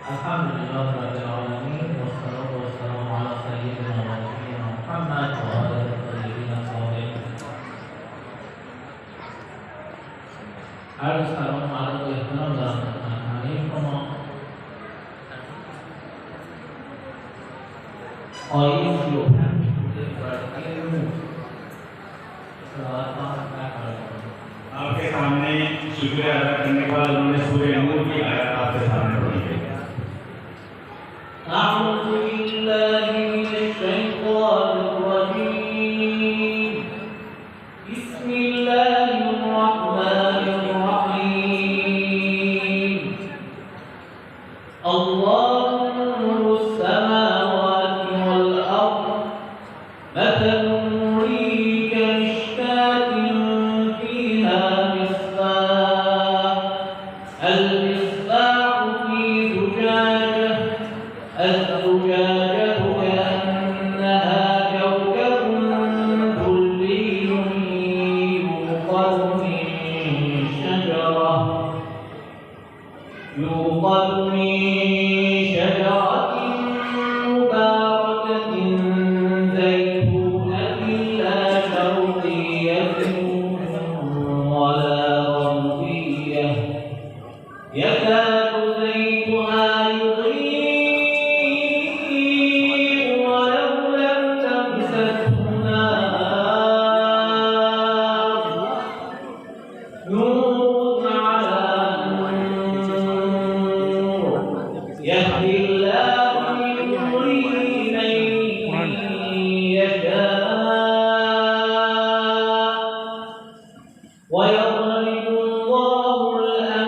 الحمد لله رب العالمين والصلاة والسلام على سيدنا ونبينا محمد وآله الطيبين الطاهرين. عرض سلام على احترام dalam عليكم قائم يوحنا berilmu. आपके सामने शुक्रिया अदा करने वाला उन्होंने सूर्य नूर की आयत आपके सामने पढ़ी है। أعوذ بالله من الشيطان الرجيم. بسم الله الرحمن الرحيم. الله نور السماوات والأرض مثل نوره كمشكاة فيها مصباح المصباح في زجاجة الزجاجة كأنها كوكب دري يوقد من شجرة مباركة زيتونة لا شرقية ولا غربية يكاد زيتها يضيء ولو لم تمسسه نار نور على نور يهدي